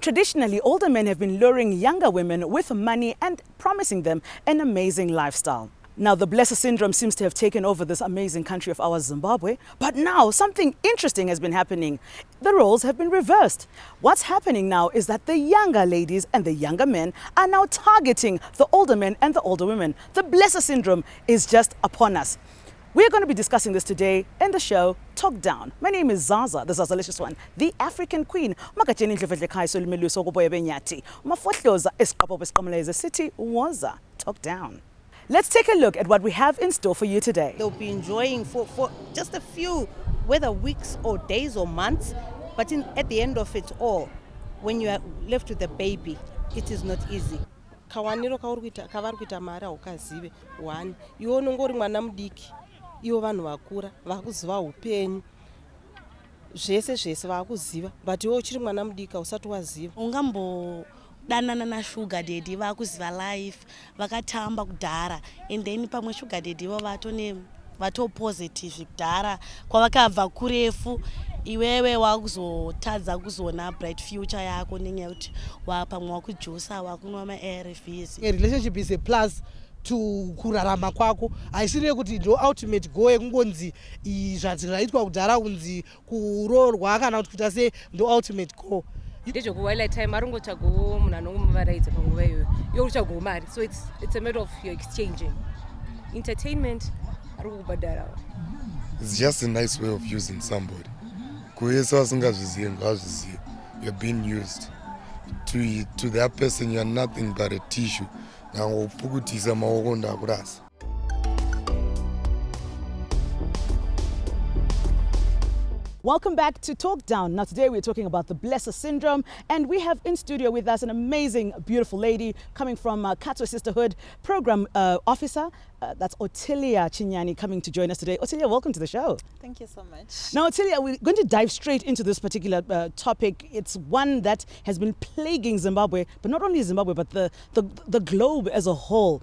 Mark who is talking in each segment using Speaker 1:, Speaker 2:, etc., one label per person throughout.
Speaker 1: Traditionally, older men have been luring younger women with money and promising them an amazing lifestyle. Now, the blesser syndrome seems to have taken over this amazing country of ours, Zimbabwe. But now, something interesting has been happening. The roles have been reversed. What's happening now is that the younger ladies and the younger men are now targeting the older men and the older women. The blesser syndrome is just upon us. We're going to be discussing this today in the show Talk Down. My name is Zaza, the Zazalicious one, the African Queen. City Waza. Talk Down. Let's take a look at what we have in store for you today.
Speaker 2: They'll be enjoying for just a few, whether weeks or days or months, but at the end of it all, when you are left with a baby, it is not easy.
Speaker 3: Kawaniro kavari kuita mari haukazive one iwe unongori mwana mudiki ivo vanhu vakura vakuziva upenyu zvese vakuziva but iwe uchiri mwana mudiki hausati waziva
Speaker 4: danana na sugar daddy vakuziva life vakatamba kudhara and then pamwe sugar daddy vato positive kudhara kwavakabva kurefu iwewe wakuzotadza kuzoona bright future yako nenyaya kuti pamwe wakujusa wakunwa ma-ARVs.
Speaker 5: A relationship is a plus to kurarama kwako, haisiri kuti ndo ultimate goal yekungonzi zvazvaitwa kudhara kunzi kuroorwa kana kuti kuita se ndo ultimate goal.
Speaker 6: Ndezvokuwile time aringochagowo munhu anongomuvaraidza panguva iyoyo iwe uchagowo mari, so it's a matter of your exchanging entertainment ari kukubhadharawo.
Speaker 7: It's just a nice way of using somebody. Kuisa vasingazvizivi ngavazvizive. You're being used. To that person you're nothing but a tissue. Nangopukutisa maoko ndakurasa.
Speaker 1: Welcome back to Talk Down. Now today we're talking about the blesser syndrome, and we have in studio with us an amazing, beautiful lady coming from Katwe Sisterhood Program Officer. That's Ottilia Chinyani coming to join us today. Ottilia, welcome to the show.
Speaker 8: Thank you so much.
Speaker 1: Now Ottilia, we're going to dive straight into this particular topic. It's one that has been plaguing Zimbabwe, but not only Zimbabwe, but the globe as a whole.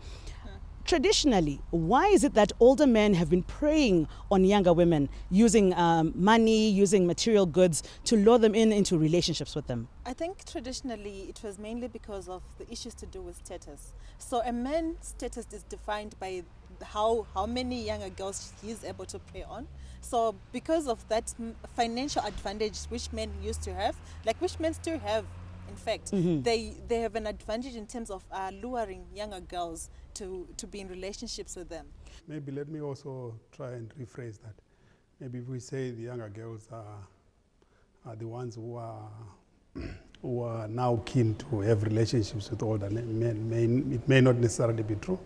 Speaker 1: Traditionally, why is it that older men have been preying on younger women, using money, using material goods to lure them into relationships with them?
Speaker 8: I think traditionally it was mainly because of the issues to do with status. So a man's status is defined by how many younger girls he is able to prey on. So because of that financial advantage which men used to have, like which men still have, in fact, they have an advantage in terms of luring younger girls to be in relationships with them.
Speaker 9: Maybe let me also try and rephrase that. Maybe if we say the younger girls are the ones who are now keen to have relationships with older men, it may not necessarily be true,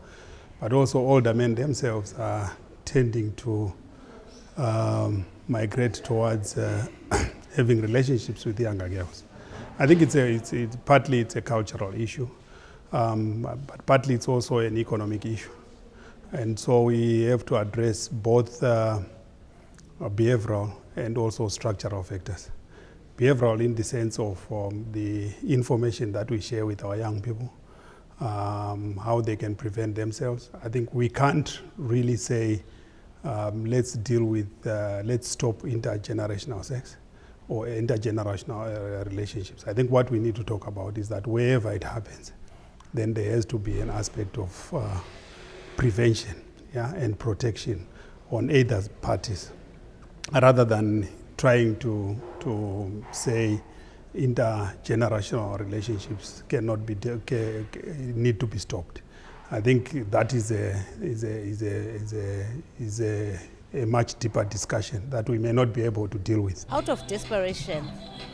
Speaker 9: but also older men themselves are tending to migrate towards having relationships with younger girls. I think it's partly a cultural issue, but partly it's also an economic issue. And so we have to address both behavioral and also structural factors. Behavioral in the sense of the information that we share with our young people, how they can prevent themselves. I think we can't really say, let's stop intergenerational sex or intergenerational relationships. I think what we need to talk about is that wherever it happens, then there has to be an aspect of prevention, and protection on either parties, rather than trying to say intergenerational relationships need to be stopped. I think that is a much deeper discussion that we may not be able to deal with.
Speaker 2: Out of desperation,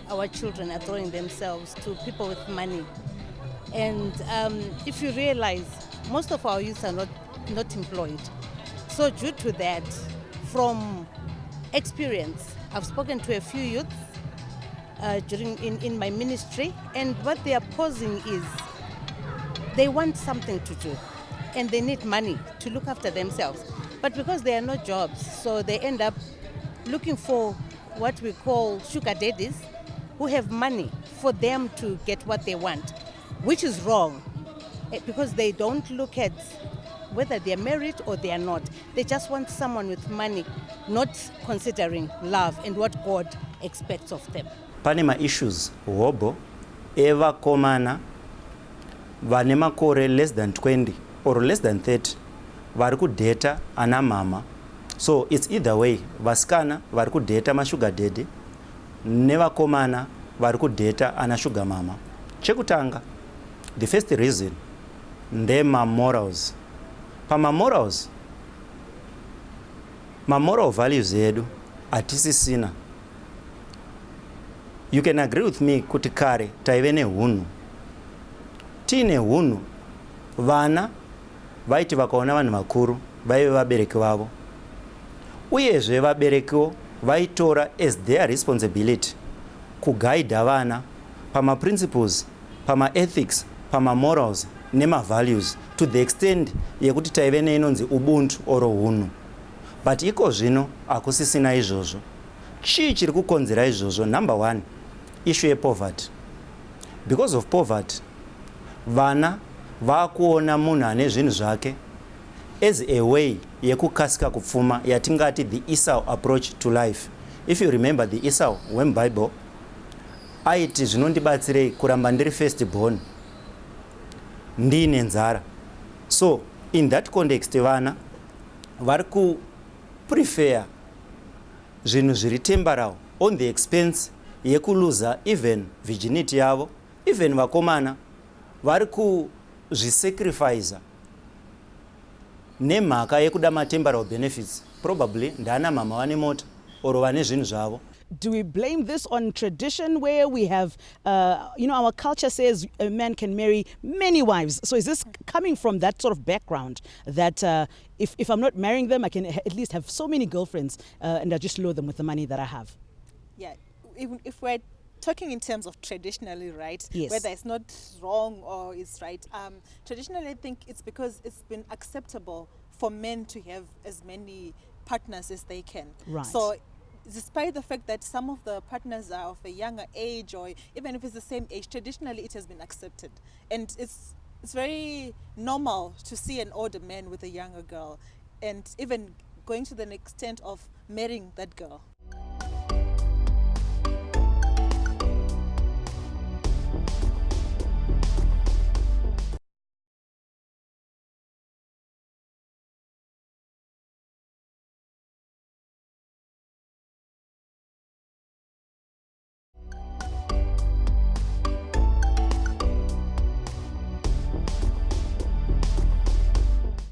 Speaker 2: our children are throwing themselves to people with money. And if you realize, most of our youth are not employed. So due to that, from experience, I've spoken to a few youths in my ministry, and what they are posing is they want something to do and they need money to look after themselves. But because there are no jobs, so they end up looking for what we call sugar daddies who have money for them to get what they want, which is wrong because they don't look at whether they're married or they are not. They just want someone with money, not considering love and what God expects of them.
Speaker 10: Panama issues, hobo, evakomana vane makore less than 20 or less than 30 vari kudheta ana mama. So it's either way, vasikana vari kudheta mashuga daddy nevakomana vari kudheta ana sugar mama. Chekutanga, the first reason ndemamorals. Pamamorals, mamoral values edu atisisina. You can agree with me kuti kare taive nehunhu. Tiine hunhu, vana vaiti vakaona vanhu vakuru vaive vabereki vavo. Uyezve vaberekiwo vaitora as their responsibility kuguida vana pama principles, pama ethics, pama morals nema values to the extent yekuti taive neinonzi ubuntu oro hunhu. But iko zvino akusisina izvozvo. Chii chiri kukonzera izvozvo? Number one, issue yepoverty. Because of poverty, vana vakuona munhu ane zvinhu zvake as a way yekukasika kupfuma yatingati the Esau approach to life. If you remember the Esau weMbible, aiti zvinondibatsirei kuramba ndiri first born ndiine nzara. So in that context vana vari kuprefer zvinhu zviri temporal on the expense yekuluza even virginity yavo. Even vakomana vari kuzvisacrifice nemhaka yekuda matemporal benefits. Probably ndana mama vane mota or vane zvinhu zvavo.
Speaker 1: Do we blame this on tradition where we have, our culture says a man can marry many wives? So is this coming from that sort of background that if I'm not marrying them, I can at least have so many girlfriends and I just load them with the money that I have?
Speaker 8: Yeah, even if we're talking in terms of traditionally, right?
Speaker 1: Yes.
Speaker 8: Whether it's not wrong or it's right. Traditionally, I think it's because it's been acceptable for men to have as many partners as they can.
Speaker 1: Right.
Speaker 8: So despite the fact that some of the partners are of a younger age or even if it's the same age, traditionally it has been accepted. And it's very normal to see an older man with a younger girl and even going to the extent of marrying that girl.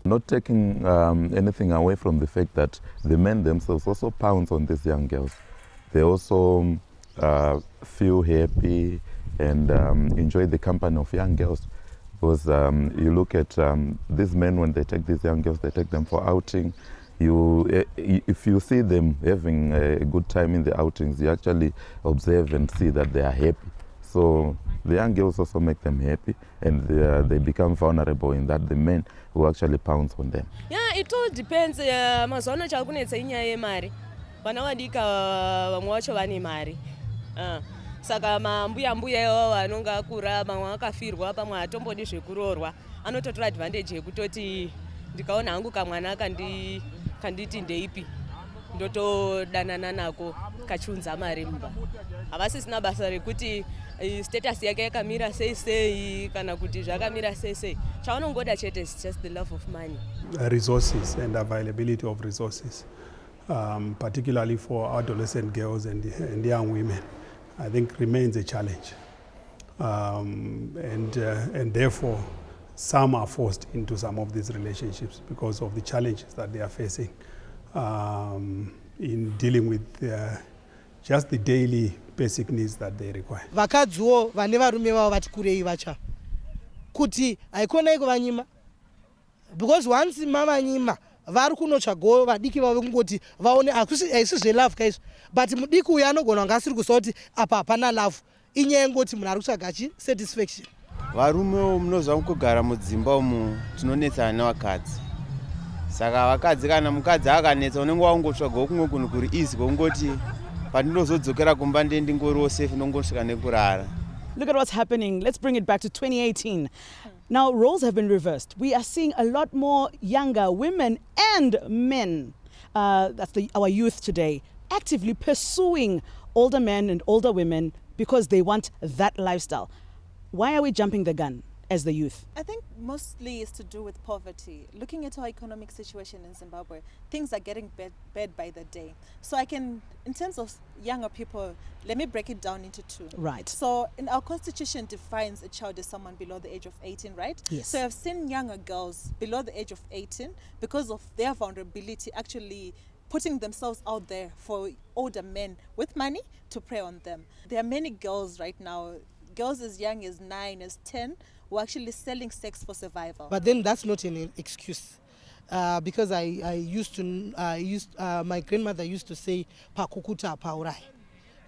Speaker 11: Not taking anything away from the fact that the men themselves also pounce on these young girls. They also feel happy and enjoy the company of young girls. Because you look at these men, when they take these young girls, they take them for outing. If you see them having a good time in the outings, you actually observe and see that they are happy. So the young girls also make them happy and they become vulnerable in that the men who actually pounce on them.
Speaker 6: Yeah, it all depends. Mazuano chakunetsa inyaya yemari. Vana vadika vamwe vacho vane mari. Saka mambuya ivavo vanonga akura mamwe akafirwa pamwe atombodi zvekuroorwa anototora advantage yekutoti ndikaona hangu kamwana kanditi ndeipi ndotodanana nako kachiunza mari mumba. Havasisina basa rekuti status yake yakamira sei kana kuti zvakamira sei. Chavanongoda chete is just the love of money.
Speaker 9: Resources and availability of resources, particularly for adolescent girls and young women, I think remains a challenge. And therefore, some are forced into some of these relationships because of the challenges that they are facing in dealing with just the daily basic needs that they require.
Speaker 5: Vakadziwo vane varume vavo vati kurei vacha kuti haikona iko vanyima, because once mavanyima vari kunotsvago vadiki vavo kungoti vaone haisi zvelove kaizvo, but mudiki uyu anogona kunge asiri kuziva kuti apa hapana love, inyaya yengoti munhu ari kutsvaga satisfaction.
Speaker 12: Varumewo munozva kugara mudzimba umu tinonetsana nevakadzi. Saka vakadzi kana mukadzi akanetsa unenge waungotsvagawo kumwe kunhu kuri easy kwekungoti pandinozodzokera kumba ndingoriwo safe ndongosvika nekurara.
Speaker 1: Look at what's happening. Let's bring it back to 2018. Now, roles have been reversed. We are seeing a lot more younger women and men, that's our youth today, actively pursuing older men and older women because they want that lifestyle. Why are we jumping the gun as the youth?
Speaker 8: I think mostly it's to do with poverty. Looking at our economic situation in Zimbabwe, things are getting bad by the day. So in terms of younger people, let me break it down into two.
Speaker 1: Right.
Speaker 8: So in our constitution defines a child as someone below the age of 18, right?
Speaker 1: Yes.
Speaker 8: So I've seen younger girls below the age of 18 because of their vulnerability actually putting themselves out there for older men with money to prey on them. There are many girls right now, girls as young as 9, as 10, who are actually selling sex for survival.
Speaker 5: But then that's not an excuse. Because my grandmother used to say, "Pakukuta paurai,"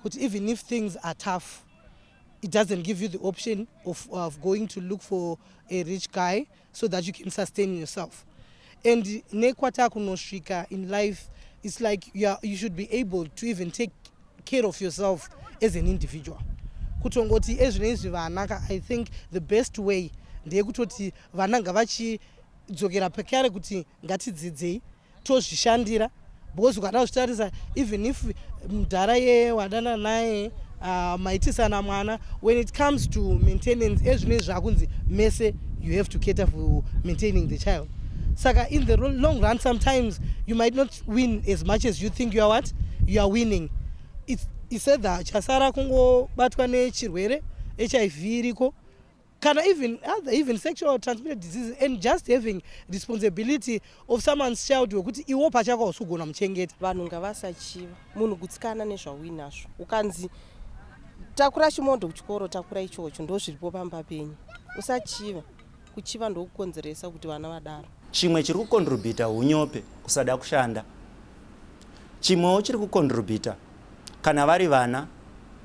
Speaker 5: but even if things are tough, it doesn't give you the option of going to look for a rich guy so that you can sustain yourself. And nekwata kunoshrika in life, it's like you should be able to even take care of yourself as an individual. Kutongoti ezvinezvi vanaka, I think the best way ndeyekutoti vana ngavachidzokera pekare kuti ngatidzidzei tozvishandira, because ukadazvitarisa even if mudhara yeye wadana naye maitisana mwana, when it comes to maintenance ezvinezvi zvakunzi mese you have to cater for maintaining the child. Saka in the long run, sometimes you might not win as much as you think you are winning. He said that chasara kungo batwa nechirwere HIV iriko, kana even sexual transmitted diseases, and just having responsibility of someone's child wekuti iwo pachako usugona muchengeta.
Speaker 3: Vanhu ngavasachiva, munhu gutsikana nezvauinazvo. Ukanzi takura chimondo kuchikoro, takura ichocho ndozviripo pamba penyu. Usachiva, kuchiva ndokukonzeresa kuti vana vadaro.
Speaker 10: Chimwe chiri kukontribhuta unyope, kusada kushanda. Chimwewo chiri kukontribhuta kana vari vana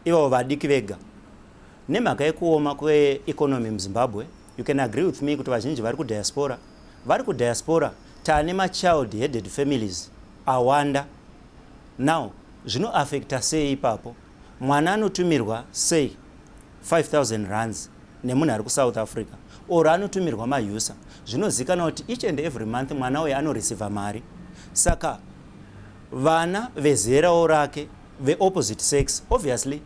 Speaker 10: ivo vadiki vega. Nemhaka yekuoma kweeconomy muZimbabwe, you can agree with me kuti vazhinji vari kudiaspora. Vari kudiaspora taane ma-child headed families awanda. Now, zvinoaffecta sei ipapo? Mwana anotumirwa sei 5,000 rands nemunhu ari kuSouth Africa, or anotumirwa maUSA. Zvinozikana kuti each and every month mwana uyu anoreceiva mari. Saka vana vezerawo rake ve-opposite sex obviously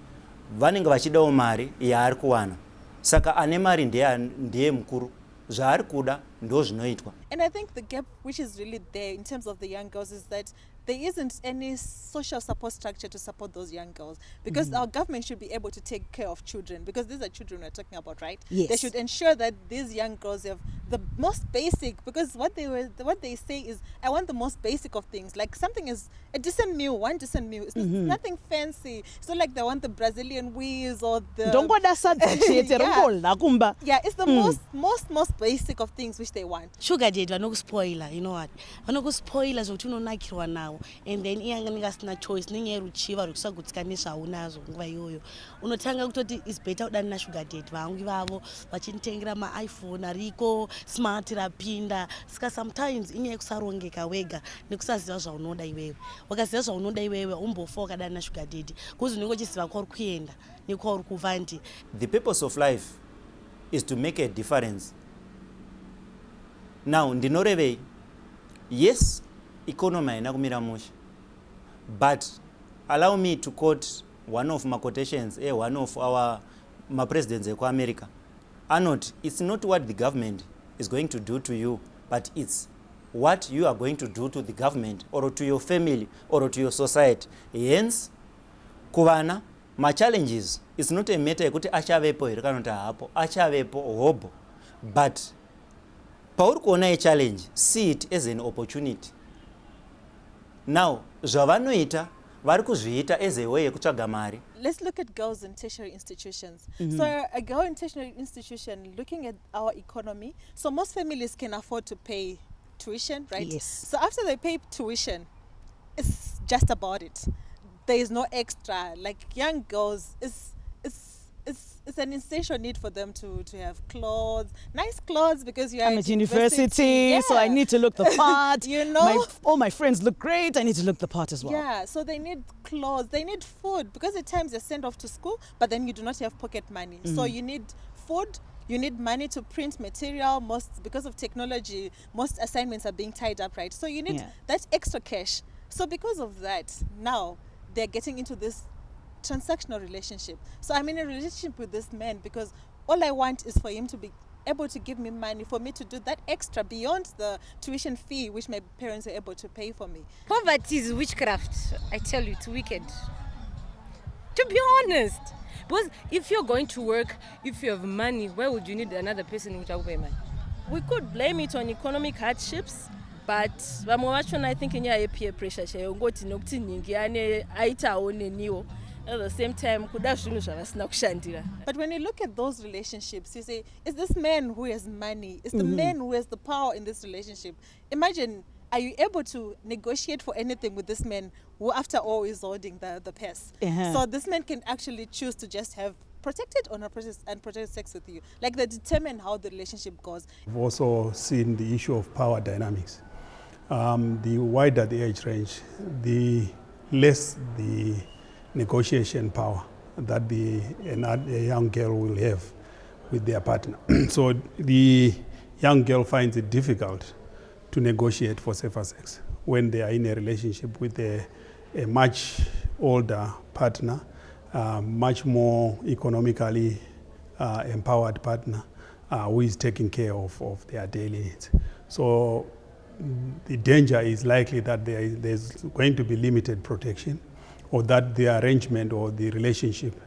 Speaker 10: vanenge vachidawo mari yaari kuwana. Saka ane mari ndiye mukuru, zvaari kuda ndo zvinoitwa.
Speaker 8: And I think the gap which is really there in terms of the young girls is that there isn't any social support structure to support those young girls, because our government should be able to take care of children, because these are children we're talking about, right?
Speaker 1: Yes.
Speaker 8: They should ensure that these young girls have the most basic, because what they say is, I want the most basic of things, like something is a decent meal, one decent meal. It's nothing fancy. It's not like they want the Brazilian wheels or the yeah, it's the most basic of things which they want.
Speaker 4: Sugar daddy vanokuspoila, you know what? Vanokuspoila zvokuti unonakirwa nawo, and then iyanga ningasina choice nenyaya yeruchiva rwekusagutsikana nezvaunazvo nguva iyoyo. Unotanga kutoti is better kudana nasugar daddy vangu ivavo vachinitengera ma-iPhone ariko smart rapinda. Saka sometimes inyaya yekusarongeka wega nekusaziva zvaunoda iwewe. Wakaziva zvaunoda iwewe umbofa wakadana nasugar daddy kuzi unenge uchiziva kwauri kuenda nekwauri kubva ndi.
Speaker 10: The purpose of life is to make a difference. Now, ndinorevei, yes, economy haina kumira mushe, but allow me to quote one of my quotations, one of our presidents of America. Arnold, it's not what the government is going to do to you, but it's what you are going to do to the government or to your family or to your society. Hence, kuvana, my challenges, it's not a matter yekuti achavepo here kana kuti hapo, achavepo hobo, but pauri kuona a challenge, see it as an opportunity. Now, zvavanoita vari kuzviita as a way yekutsvaga mari.
Speaker 8: Let's look at girls in tertiary institutions. So a girl in tertiary institution, looking at our economy, so most families can afford to pay tuition, right?
Speaker 1: Yes.
Speaker 8: So after they pay tuition, it's just about it. There is no extra. Like young girls, it's an essential need for them to have clothes, nice clothes, because you're
Speaker 1: I'm at university, so I need to look the part.
Speaker 8: You know?
Speaker 1: All my friends look great, I need to look the part as well.
Speaker 8: Yeah, so they need clothes, they need food, because at times they're sent off to school, but then you do not have pocket money. So you need food, you need money to print material. Because of technology, most assignments are being tied up, right? So you need that extra cash. So because of that, now they're getting into this transactional relationship. So I'm in a relationship with this man because all I want is for him to be able to give me money for me to do that extra beyond the tuition fee which my parents are able to pay for me.
Speaker 2: Poverty is witchcraft. I tell you, it's wicked. To be honest. Because if you're going to work, if you have money, why would you need another person who will pay money? We could blame it on economic hardships, but I think in your peer pressure, at the same time,
Speaker 8: but when you look at those relationships, you say, is this man who has money? Is the man who has the power in this relationship? Imagine, are you able to negotiate for anything with this man who, after all, is holding the purse? So this man can actually choose to just have protected or unprotected sex with you. Like, they determine how the relationship goes.
Speaker 9: We've also seen the issue of power dynamics. The wider the age range, the less the negotiation power that a young girl will have with their partner. So the young girl finds it difficult to negotiate for safer sex when they are in a relationship with a much older partner, much more economically empowered partner who is taking care of their daily needs. So the danger is likely that there's going to be limited protection, or that the arrangement or the relationship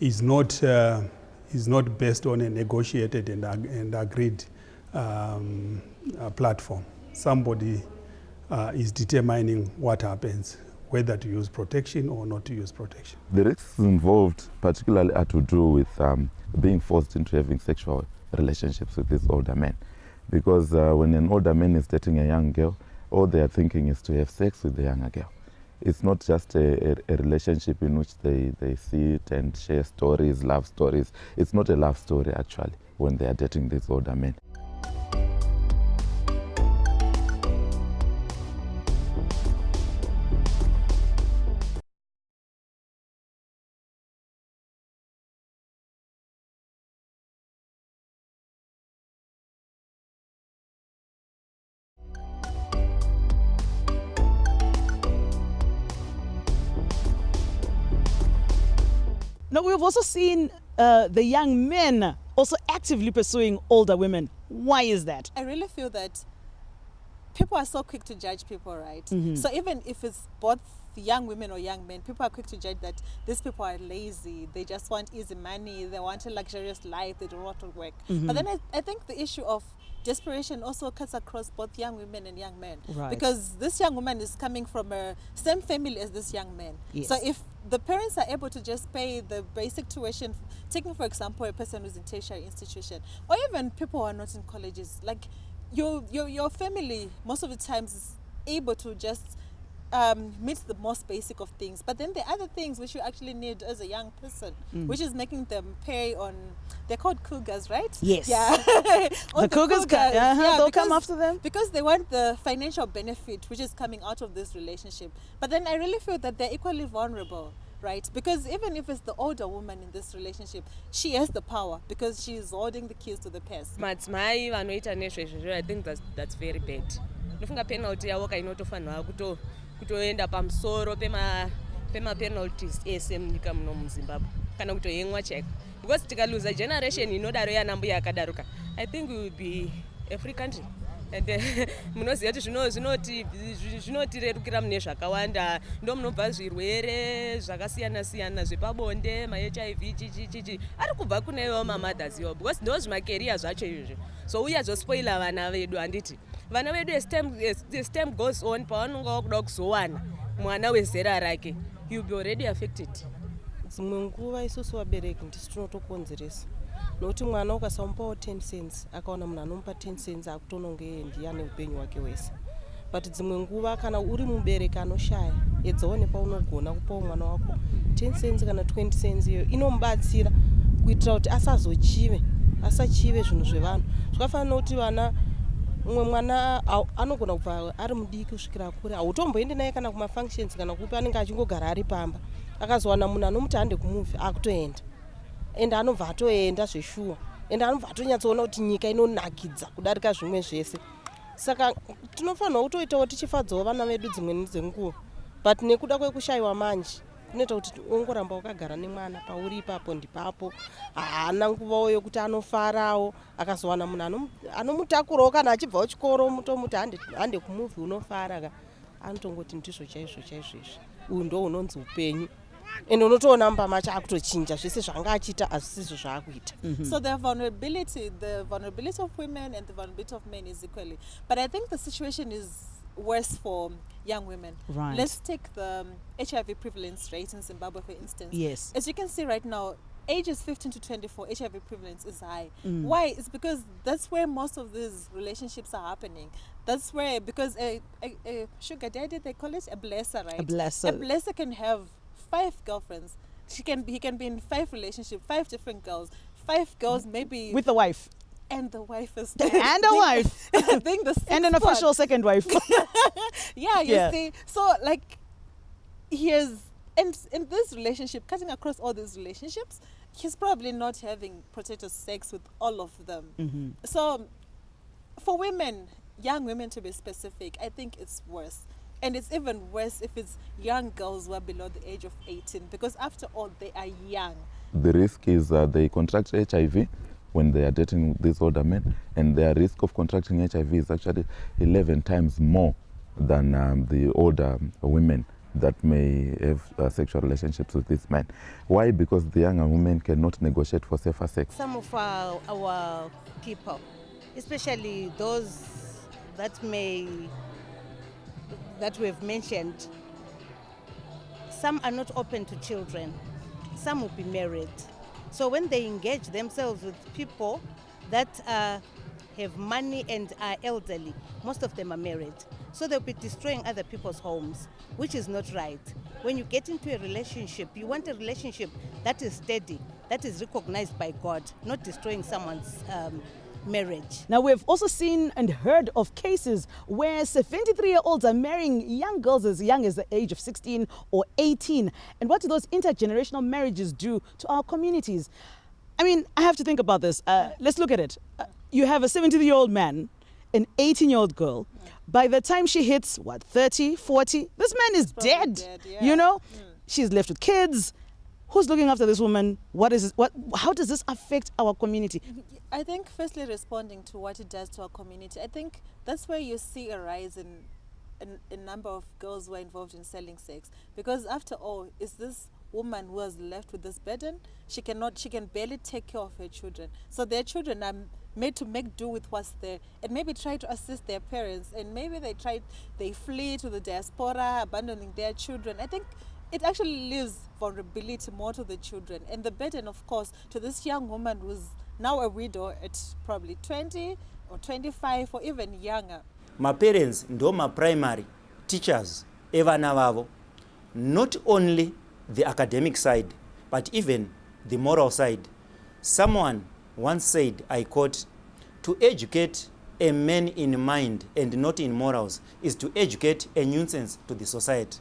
Speaker 9: is not based on a negotiated and agreed platform. Somebody is determining what happens, whether to use protection or not to use protection.
Speaker 11: The risks involved particularly are to do with being forced into having sexual relationships with these older men. Because when an older man is dating a young girl, all they are thinking is to have sex with the younger girl. It's not just a relationship in which they sit and share stories, love stories. It's not a love story, actually, when they are dating these older men.
Speaker 1: Now, we've also seen the young men also actively pursuing older women. Why is that?
Speaker 8: I really feel that people are so quick to judge people, right? So even if it's both young women or young men, people are quick to judge that these people are lazy, they just want easy money, they want a luxurious life, they don't want to work. But then I think the issue of desperation also cuts across both young women and young men. Because this young woman is coming from a same family as this young man. So if the parents are able to just pay the basic tuition, taking for example a person who's in tertiary institution, or even people who are not in colleges, like your family most of the times is able to just meet the most basic of things, but then the other things which you actually need as a young person, which is making them pay on, they're called cougars, right?
Speaker 1: Yes.
Speaker 8: Yeah.
Speaker 1: The cougars, they'll come after them.
Speaker 8: Because they want the financial benefit which is coming out of this relationship. But then I really feel that they're equally vulnerable, right? Because even if it's the older woman in this relationship, she has the power because she is holding the keys to the purse.
Speaker 6: I think that's very bad. Ndofunga penalty yavo kainotofanirwa kutoenda pamusoro pema-penalties ese munyika muno muZimbabwe kana kutoyemwa chaiko, because tikaluza generation inodaro yana mbuya akadaruka, I think we will be a free country. And munoziva kuti zvinotirerukira mune zvakawanda, ndo munobva zvirwere zvakasiyana-siyana zvepabonde, ma-HIV chichi ari kubva kune ivo mamothers ivo, because ndo zvimakeria zvacho izvozvo. So uya zvospoila vana vedu, handiti vana vedu as time goes on, pavanonga vakuda kuzowana mwana wezera rake, you will be already affected.
Speaker 3: Dzimwe nguva isusu vabereki ndisi tinotokonzeresa, nokuti mwana ukasamupawo 10 cents akaona munhu anomupa 10 cents akutononge ndiyane upenyu hwake hwese. But dzimwe nguva kana uri mubereki anoshaya, edzawo nepaunogona kupawo mwana wako 10 cents kana 20 cents, iyo inomubatsira kuitira kuti asachive zvinhu zvevanhu. Zvakafanana nokuti vana, umwe mwana anogona kubva ari mudiki kusvikira akure, hautomboendi naye kana kumafunctions kana kupi, anenge achingogara ari pamba, akazowana munhu anomuti hande kumuvi akutoenda, ende anobva atoenda zveshuwa, ende anobva atonyatsoona kuti nyika inonakidza kudarika zvimwe zvese. Saka tinofanirwa kutoitawo tichifadzawo vana vedu dzimweni dzenguva, but nekuda kwekushayiwa manje kunoita kuti ongoramba wakagara nemwana pauri ipapo ndipapo, haana nguvawo yokuti anofarawo. Akazowana munhu anomutakurawo kana achibvawo chikoro, mutomuti hande kumuvhi unofara ka, anotongoti ndizvo chaizvo chaizvo izvi, uyu ndo unonzi upenyu. And unotoona mumba macho akutochinja zvese zvanga achiita asizvo zvaakuita.
Speaker 8: So the vulnerability of women and the vulnerability of men is equally. But I think the situation is worse for young women.
Speaker 1: Right.
Speaker 8: Let's take the HIV prevalence rate in Zimbabwe, for instance.
Speaker 1: Yes.
Speaker 8: As you can see right now, ages 15 to 24, HIV prevalence is high. Why? It's because that's where most of these relationships are happening. That's where, because a sugar daddy, they call it a blesser, right?
Speaker 1: A blesser.
Speaker 8: A blesser can have 5 girlfriends. He can be in 5 relationships, 5 different girls. 5 girls maybe
Speaker 1: With a wife.
Speaker 8: and the wife is
Speaker 1: And a wife.
Speaker 8: I think the
Speaker 1: And an
Speaker 8: sixth one.
Speaker 1: official second wife.
Speaker 8: Yeah, you
Speaker 1: Yeah.
Speaker 8: see. So like he's and in this relationship, cutting across all these relationships, he's probably not having protected sex with all of them. So for women, young women to be specific, I think it's worse. And it's even worse if it's young girls who are below the age of 18, because after all, they are young.
Speaker 11: The risk is they contract HIV when they are dating these older men, and their risk of contracting HIV is actually 11 times more than the older women that may have sexual relationships with these men. Why? Because the younger women cannot negotiate for safer sex.
Speaker 2: Some of our people, especially those that we have mentioned, some are not open to children, some will be married. So when they engage themselves with people that have money and are elderly, most of them are married. So they'll be destroying other people's homes, which is not right. When you get into a relationship, you want a relationship that is steady, that is recognized by God, not destroying someone's marriage.
Speaker 1: Now, we've also seen and heard of cases where 73-year-olds are marrying young girls as young as the age of 16 or 18. And what do those intergenerational marriages do to our communities? I mean, I have to think about this. Let's look at it. You have a 73-year-old man, an 18-year-old girl. By the time she hits, 30, 40, this man is dead.
Speaker 8: yeah.
Speaker 1: You know? She's left with kids. Who's looking after this woman? How does this affect our community?
Speaker 8: I think firstly responding to what it does to our community, I think that's where you see a rise in a number of girls who are involved in selling sex. Because after all, is this woman who is left with this burden? She can barely take care of her children. So their children are made to make do with what's there and maybe try to assist their parents, and maybe they flee to the diaspora, abandoning their children. I think it actually leaves vulnerability more to the children, and the burden, of course, to this young woman who's now a widow at probably 20 or 25 or even younger.
Speaker 10: My parents ndo my primary teachers evana vavo, not only the academic side but even the moral side. Someone once said, I quote, "To educate a man in mind and not in morals is to educate a nuisance to the society."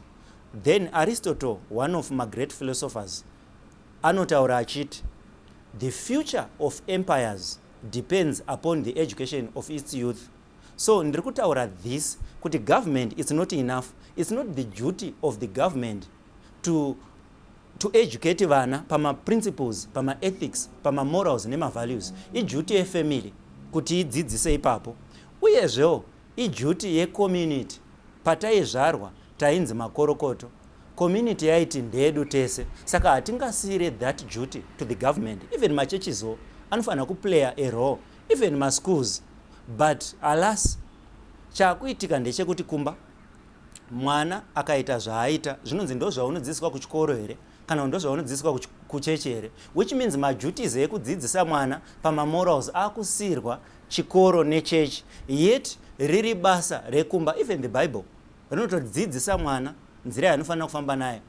Speaker 10: Then Aristotle, one of my great philosophers, anotaura achiti, the future of empires depends upon the education of its youth. So ndiri kutaura this kuti government is not enough. It's not the duty of the government to educate vana pama principles, pama ethics, pama morals nema values. Iduty ye family kuti idzidzise ipapo. Uyezvewo iduty ye community. Pataizvarwa tainzi makorokoto. Community yaiti ndedu tese. Saka hatingasire that duty to the government. Even ma churches anofana kuplaya a role. Even ma schools. But alas, chakuitika ndechekuti kumba mwana akaita zvaaita zvinonzi ndo zvaunodzidziswa kuchikoro here kana ndo zvaunodzidziswa kuchechi here, which means maduties ekudzidzisa mwana pama morals akusirwa chikoro nechechi, yet riri basa rekumba. Even the Bible rinotodzidzisa mwana nzira yanofanira kufamba nayo.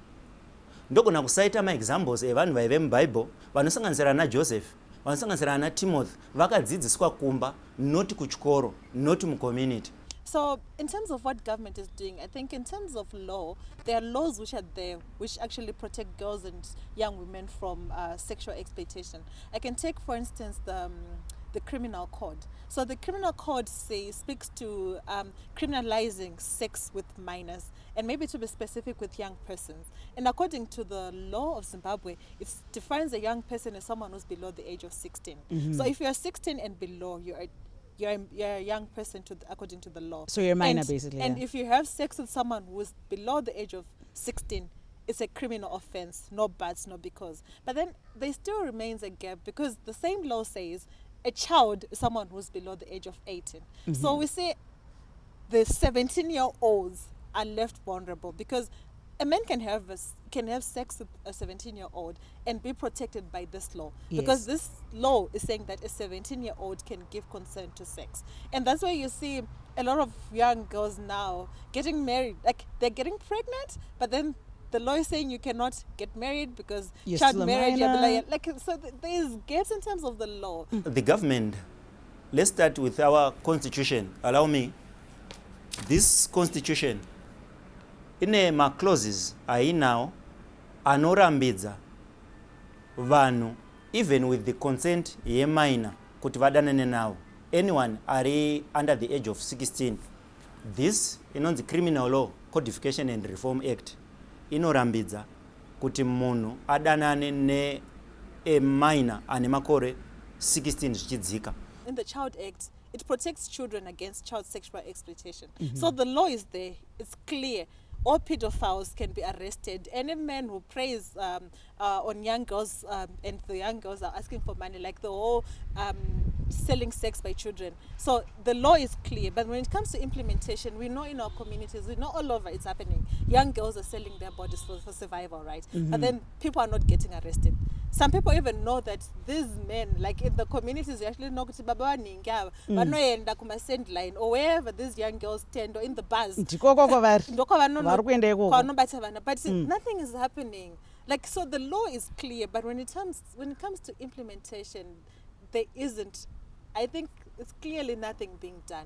Speaker 10: Ndogona kusaita maexamples evanhu vaive muBible vanosanganisira na Joseph, vanosanganisira na Timothy, vakadzidziswa kumba, not kuchikoro, not mucommunity.
Speaker 8: So in terms of what government is doing, I think in terms of law, there are laws which are there which actually protect girls and young women from sexual exploitation. I can take, for instance, the the criminal code. So the criminal code speaks to criminalizing sex with minors, and maybe to be specific with young persons. And according to the law of Zimbabwe, it defines a young person as someone who's below the age of 16. So if you're 16 and below, you're a young person according to the law.
Speaker 1: So you're a minor, basically.
Speaker 8: And
Speaker 1: yeah.
Speaker 8: if you have sex with someone who's below the age of 16, it's a criminal offense, no buts, no because. But then there still remains a gap, because the same law says a child is someone who's below the age of 18. So we say the 17-year-olds are left vulnerable, because a man can have sex with a 17-year-old and be protected by this law, because this law is saying that a 17-year-old can give consent to sex. And that's why you see a lot of young girls now getting married, like they're getting pregnant, but then the law is saying you cannot get married because
Speaker 1: You're
Speaker 8: child
Speaker 1: still a
Speaker 8: marriage,
Speaker 1: minor.
Speaker 8: like, so there's gaps in terms of the law.
Speaker 10: The government, let's start with our constitution. Allow me. This constitution, ine ma-clauses ainawo anorambidza vanhu even with the consent yeminor kuti vadanane nawo, anyone ari under the age of 16. This inonzi Criminal Law Codification and Reform Act inorambidza kuti munhu adanane ne a minor ane makore 16 zvichidzika.
Speaker 8: In the Child Act, it protects children against child sexual exploitation. So the law is there, it's clear. All pedophiles can be arrested. Any man who preys on young girls and the young girls are asking for money, like the whole selling sex by children. So the law is clear, but when it comes to implementation, we know in our communities, we know all over it's happening. Young girls are selling their bodies for survival, right? But then people are not getting arrested. Some people even know that these men, like in the communities, you actually know kuti baba vaninga vanoenda kuma send line or wherever these young girls stand, or in the bars.
Speaker 1: Ndikoko vari.
Speaker 8: Ndoko
Speaker 1: Vari kuenda ikoko.
Speaker 8: kwavanobata vana. But nothing is happening. Like, so the law is clear, but when it comes to implementation, there isn't. I think it's clearly nothing being done.